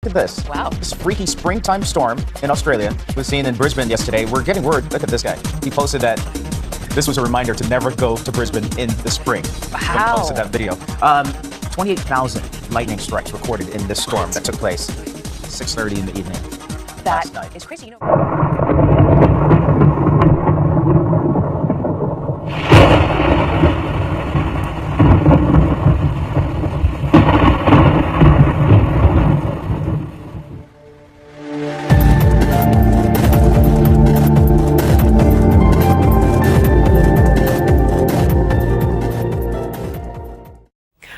at this. Wow. This freaky springtime storm in Australia was seen in Brisbane yesterday. We're getting word. Look at this guy. He posted that this was a reminder to never go to Brisbane in the spring. Wow. He posted that video. 28,000 lightning strikes recorded in this storm that took place 6:30 in the evening. That is crazy. You know.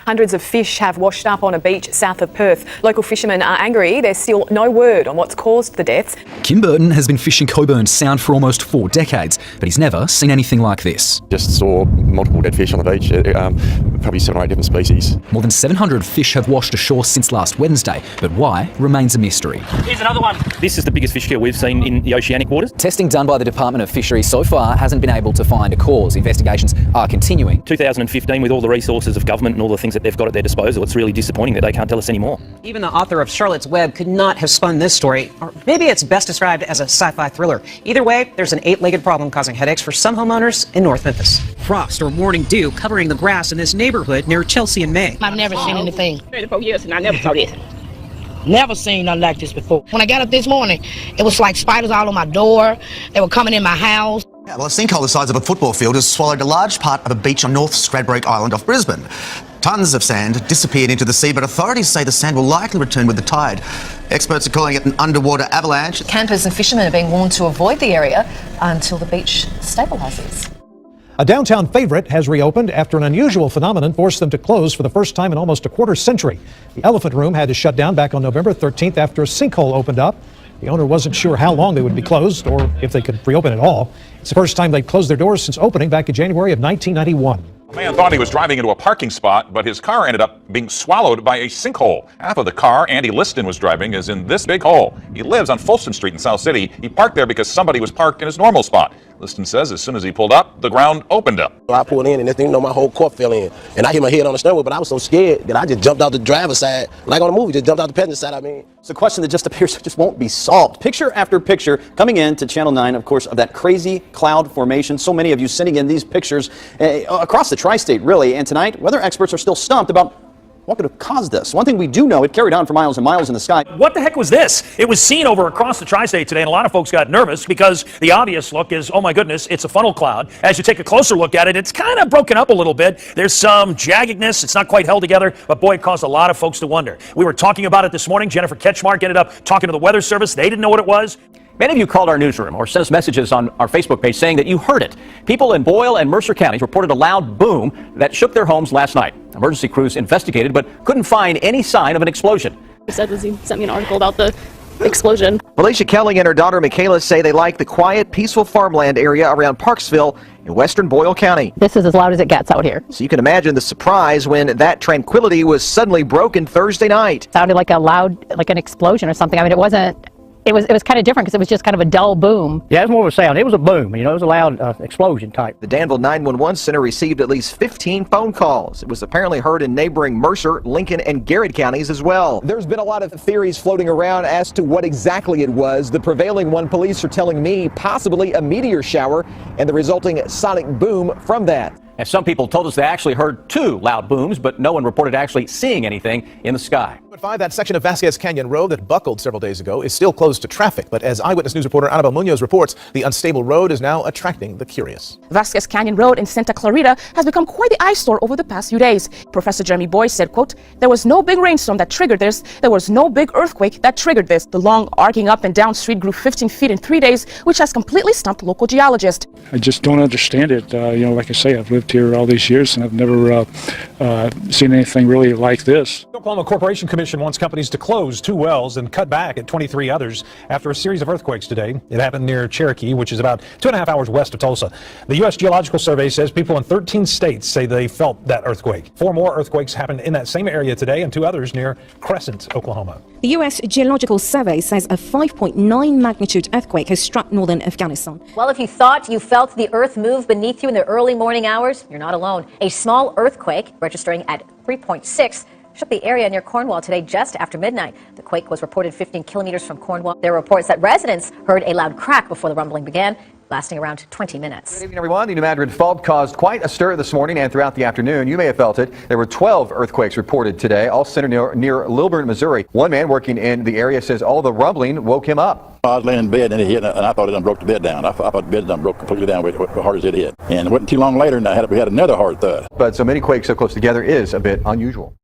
Hundreds of fish have washed up on a beach south of Perth. Local fishermen are angry. There's still no word on what's caused the deaths. Kim Burton has been fishing Cockburn Sound for almost 4 decades, but he's never seen anything like this. Just saw multiple dead fish on the beach, probably 7 or 8 different species. More than 700 fish have washed ashore since last Wednesday, but why remains a mystery. Here's another one. This is the biggest fish kill we've seen in the oceanic waters. Testing done by the Department of Fisheries so far hasn't been able to find a cause. Investigations are continuing. 2015, with all the resources of government and all the things that they've got at their disposal, it's really disappointing that they can't tell us anymore. Even the author of Charlotte's Web could not have spun this story, or maybe it's best described as a sci-fi thriller. Either way, there's an 8-legged problem causing headaches for some homeowners in North Memphis. Frost or morning dew covering the grass in this neighborhood near Chelsea and May. I've never seen anything. 34 years and I never saw this. Never seen nothing like this before. When I got up this morning, it was like spiders all on my door. They were coming in my house. Yeah, well, a sinkhole the size of a football field has swallowed a large part of a beach on North Stradbroke Island off Brisbane. Tons of sand disappeared into the sea, but authorities say the sand will likely return with the tide. Experts are calling it an underwater avalanche. Campers and fishermen are being warned to avoid the area until the beach stabilises. A downtown favourite has reopened after an unusual phenomenon forced them to close for the first time in almost a quarter century. The Elephant Room had to shut down back on November 13th after a sinkhole opened up. The owner wasn't sure how long they would be closed or if they could reopen at all. It's the first time they'd closed their doors since opening back in January of 1991. A man thought he was driving into a parking spot, but his car ended up being swallowed by a sinkhole. Half of the car Andy Liston was driving is in this big hole. He lives on Folston Street in South City. He parked there because somebody was parked in his normal spot. Liston says as soon as he pulled up, the ground opened up. I pulled in and this thing, my whole car fell in. And I hit my head on the steering wheel, but I was so scared that I just jumped out the driver's side. Like on the movie, just jumped out the passenger side, It's a question that just appears to just won't be solved. Picture after picture coming in to Channel 9, of course, of that crazy cloud formation. So many of you sending in these pictures across the tri-state, really. And tonight, weather experts are still stumped about what could have caused this. One thing we do know, it carried on for miles and miles in the sky. What the heck was this? It was seen over across the tri-state today, and a lot of folks got nervous because the obvious look is, oh my goodness, it's a funnel cloud. As you take a closer look at it, it's kind of broken up a little bit. There's some jaggedness. It's not quite held together, but boy, it caused a lot of folks to wonder. We were talking about it this morning. Jennifer Ketchmark ended up talking to the Weather Service. They didn't know what it was. Many of you called our newsroom or sent us messages on our Facebook page saying that you heard it. People in Boyle and Mercer counties reported a loud boom that shook their homes last night. Emergency crews investigated but couldn't find any sign of an explosion. He said he sent me an article about the explosion. Felicia Kelly and her daughter Michaela say they like the quiet, peaceful farmland area around Parksville in western Boyle County. This is as loud as it gets out here. So you can imagine the surprise when that tranquility was suddenly broken Thursday night. It sounded like a loud, like an explosion or something. I mean, it wasn't. It was kind of different because it was just kind of a dull boom. Yeah, it was more of a sound. It was a boom, it was a loud explosion type. The Danville 911 Center received at least 15 phone calls. It was apparently heard in neighboring Mercer, Lincoln, and Garrett counties as well. There's been a lot of theories floating around as to what exactly it was. The prevailing one, police are telling me, possibly a meteor shower and the resulting sonic boom from that. And some people told us they actually heard 2 loud booms, but no one reported actually seeing anything in the sky. At 5, that section of Vasquez Canyon Road that buckled several days ago is still closed to traffic. But as Eyewitness News reporter Annabelle Munoz reports, the unstable road is now attracting the curious. Vasquez Canyon Road in Santa Clarita has become quite the eyesore over the past few days. Professor Jeremy Boyce said, quote, "There was no big rainstorm that triggered this. There was no big earthquake that triggered this. The long arcing up and down street grew 15 feet in 3 days, which has completely stumped local geologists." I just don't understand it. Like I say, I've lived here all these years and I've never seen anything really like this. The Oklahoma Corporation Commission wants companies to close 2 wells and cut back at 23 others after a series of earthquakes today. It happened near Cherokee, which is about 2.5 hours west of Tulsa. The U.S. Geological Survey says people in 13 states say they felt that earthquake. 4 more earthquakes happened in that same area today and 2 others near Crescent, Oklahoma. The U.S. Geological Survey says a 5.9 magnitude earthquake has struck northern Afghanistan. Well, if you thought you felt the earth move beneath you in the early morning hours, you're not alone. A small earthquake registering at 3.6 Shook the area near Cornwall today just after midnight. The quake was reported 15 kilometers from Cornwall. There are reports that residents heard a loud crack before the rumbling began, lasting around 20 minutes. Good evening, everyone. The New Madrid fault caused quite a stir this morning and throughout the afternoon. You may have felt it. There were 12 earthquakes reported today, all centered near Lilburn, Missouri. One man working in the area says all the rumbling woke him up. I was laying in bed and it hit, and I thought it done broke the bed down. I thought the bed done broke completely down with how hard as it hit. And it wasn't too long later, and we had another hard thud. But so many quakes so close together is a bit unusual.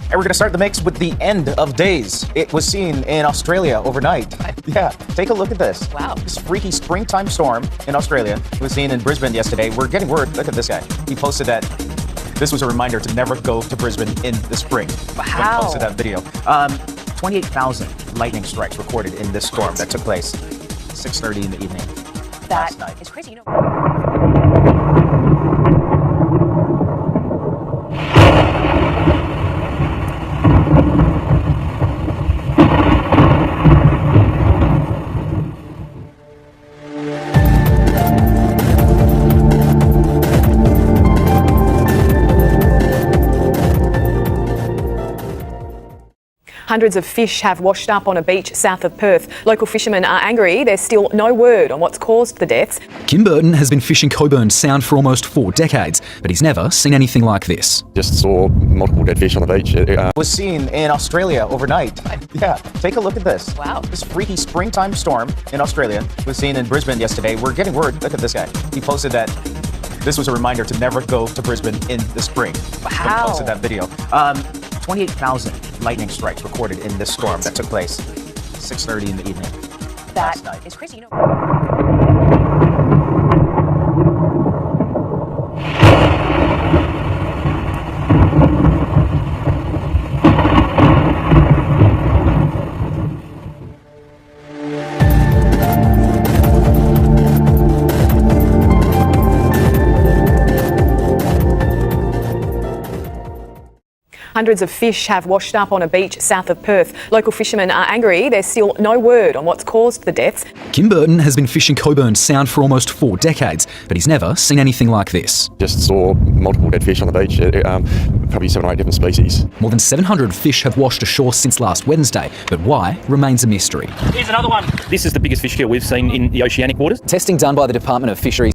And we're going to start the mix with the end of days. It was seen in Australia overnight. Yeah, take a look at this. Wow. This freaky springtime storm in Australia was seen in Brisbane yesterday. We're getting word, look at this guy. He posted that this was a reminder to never go to Brisbane in the spring. Wow. When he posted that video. 28,000 lightning strikes recorded in this storm that took place 6:30 in the evening last night. It's crazy. Hundreds of fish have washed up on a beach south of Perth. Local fishermen are angry. There's still no word on what's caused the deaths. Kim Burton has been fishing Cockburn Sound for almost 4 decades, but he's never seen anything like this. Just saw multiple dead fish on the beach. Was seen in Australia overnight. Yeah, take a look at this. Wow. This freaky springtime storm in Australia was seen in Brisbane yesterday. We're getting word, look at this guy. He posted that this was a reminder to never go to Brisbane in the spring. Wow. When he posted that video. 28,000 lightning strikes recorded in this storm that took place 6:30 in the evening last night. It's crazy. Hundreds of fish have washed up on a beach south of Perth. Local fishermen are angry. There's still no word on what's caused the deaths. Kim Burton has been fishing Cockburn Sound for almost 4 decades, but he's never seen anything like this. Just saw multiple dead fish on the beach, probably 7 or 8 different species. More than 700 fish have washed ashore since last Wednesday, but why remains a mystery. Here's another one. This is the biggest fish kill we've seen in the oceanic waters. Testing done by the Department of Fisheries